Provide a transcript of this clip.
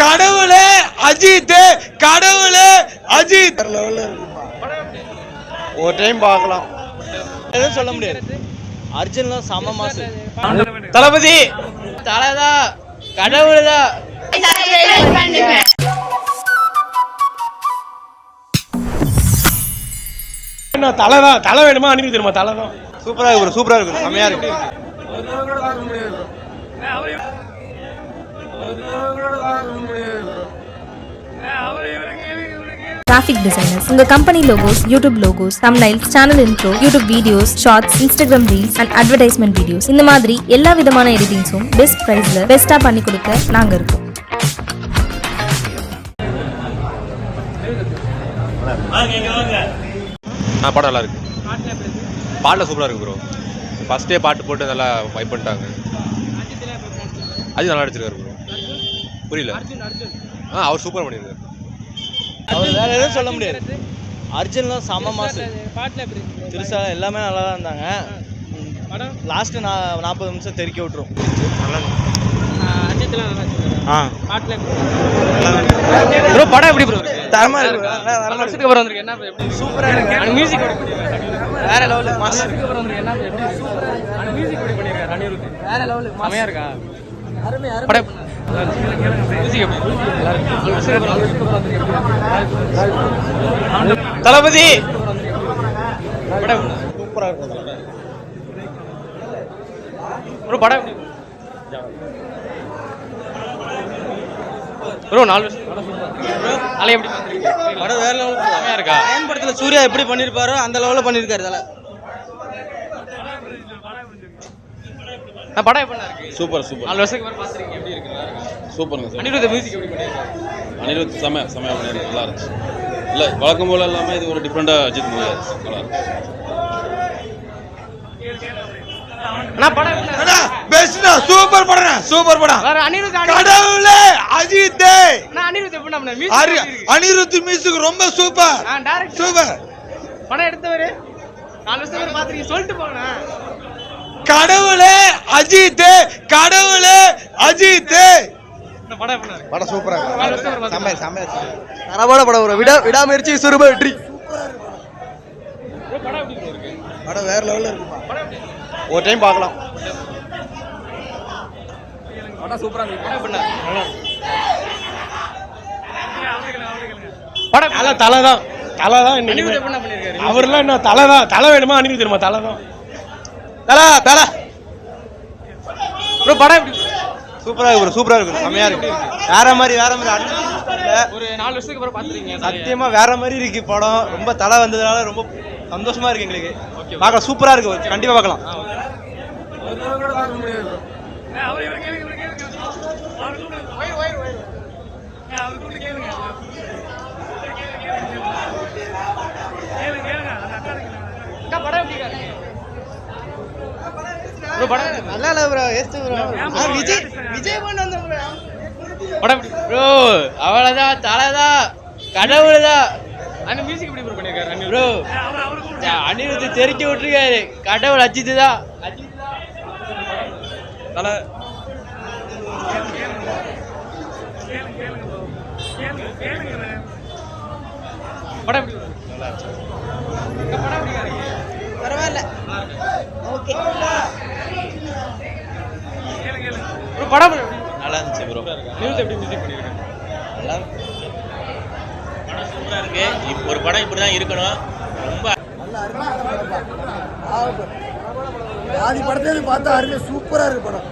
கடவுளே அஜித், கடவுளே அஜித். ஒரு டைம் பார்க்கலாம், எதுவும் சொல்ல முடியாது. அர்ஜுன்லாம் சம மாசு. தளபதி தலைதா, கடவுள்தா. என்ன தலைதான், தலை வேணுமா அனுப்பி தெரியுமா? தலைதான் சூப்பரா இருக்கு, சூப்பரா இருக்கு, செமையா இருக்கு. Graphic designers, உங்க company logos, YouTube logos, thumbnails, channel intro, YouTube videos, shorts, Instagram reels and advertisement videos இந்த மாதிரி எல்லா விதமான எடிட்டிங்ஸும் பெஸ்ட் பிரைஸ்ல பெஸ்டா பண்ணி கொடுக்க நாங்க இருக்கோம். படம் நல்லா இருக்கு, பாட்டில் சூப்பராக இருக்கு ப்ரோ. ஃபர்ஸ்டே பாட்டு போட்டு நல்லா வைப் பண்ணிட்டாங்க. அது நல்லா அடிச்சிருக்காரு ப்ரோ. புரியல. அவர் சூப்பராக பண்ணியிருக்காரு. அவர் வேற எதுவும் சொல்ல முடியாது. அர்ஜுன்லாம் சம மாசு. திருசா எல்லாமே நல்லா தான் இருந்தாங்க. லாஸ்ட் 40 நிமிஷம் தெறிக்க விட்டுரும். ப்ரோ படம் எப்படி ப்ரோ? தரமா இருக்கு. வருஷத்துக்கு அப்புறம் வந்திருக்கு, என்ன எப்படி சூப்பரா இருக்கு. மியூசிக் வேற லெவல் மாஸ். அப்புறம் வந்திருக்கு, என்ன எப்படி சூப்பரா இருக்கு. மியூசிக் எப்படி பண்ணிருக்காரு அனிருத்? வேற லெவல் செமையா இருக்கா? அருமை அருமை. படம் மியூசிக் எப்படி? தளபதி படம் சூப்பரா இருக்கு ப்ரோ. படம் எப்படி ப்ரோ? 4 வருஷம் அலை எப்படி படம் வேற லெவல் செமையா இருக்கா? அயன் படத்துல சூர்யா எப்படி பண்ணிருப்பாரோ அந்த லெவல்ல பண்ணிருக்காரு. தல படம் எப்படி இருக்கு? Super super. 4 வருஷத்துக்கு அப்புறம் பாத்துறீங்க, எப்படி இருக்கு? சூப்பருங்க சார். அனிருத் மியூசிக் எப்படி பண்ணிருக்காரு? அனிருத் செமையா பண்ணிருக்கு, நல்லா இருந்துச்சு. இல்லை வழக்கம் போல இல்லாமல் இது ஒரு டிஃப்ரெண்டாக அஜித் மூவி ஆச்சு, நல்லா இருக்கு. பெஸ்ட்னா சூப்பர் படம், சூப்பர் படம். வேற அனிருத் கடவுளே அஜித். அனிருத் எப்படி பண்ண மியூசிக்? அனிருத் மியூசிக் ரொம்ப சூப்பர், டைரக்ட் சூப்பர். படம் எடுத்தவரு 4 வருஷத்துக்கு பாத்துறீங்க, சொல்லிட்டு போங்க. கடவுளே அஜித், கடவுளே அஜித். படம் எப்படி இருக்கு? படம் சூப்பரா இருக்கு. 4 வருஷத்துக்கு அப்புறம் செம்ம செம்ம தரமான படம். ஒரு விடாமுயற்சி சுரூப வெற்றி. படம் எப்படி இருக்கு? படம் வேற லெவல்ல இருக்குமா. ஒரு டைம் பார்க்கலாம். படம் சூப்பரா இருக்கு. படம் எப்படி படம் தலை தலைதான், தலைதான். அனிருத் எப்படி பண்ணிருக்காரு? அவர்லாம் என்ன தலைதான், தலை வேணுமா அனுப்பி தெரியுமா? தலைதான் தலை தலை. ப்ரோ படம் எப்படி சூப்பரா இருக்கு, சூப்பரா இருக்கு, செமையா இருக்கு. வேற மாதிரி ஒரு 4 வருஷத்துக்கு அப்புறம் பாத்துறீங்க, சத்தியமா வேற மாதிரி இருக்கு படம். ரொம்ப தலை வந்ததுனால ரொம்ப சந்தோஷமா இருக்கு எங்களுக்கு. பார்க்கலாம், சூப்பரா இருக்கு, கண்டிப்பா பார்க்கலாம். படம் எப்படி ப்ரோ? படம் நல்லா இல்ல ப்ரோ, எஸ்ட் ப்ரோ. விஜய் விஜய் பண்ண வந்த ப்ரோ. படம் ப்ரோ அவ்வளவுதான், தலைதான், கடவுள்தான். அந்த மியூசிக் எப்படி ப்ரோ பண்ணிருக்காரு ப்ரோ? அனிருத் தெரிக்க விட்டுருக்காரு. கடவுள் அஜித் தான். தலை படம் எப்படி நல்லா இருக்கு. படம் எப்படி இருக்கு? பரவாயில்ல, ஓகே. ப்ரோ படம் எப்படி? நல்லா இருந்துச்சு ப்ரோ. அனிருத் எப்படி மியூசிக் பண்ணிருக்காரு? நல்லா இருக்கு. படம் சூப்பராக இருக்கு. ஒரு படம் இப்படி தான் இருக்கணும். ரொம்ப ஆதி படத்தை பார்த்தா அருமையா சூப்பரா இருக்கு படம்.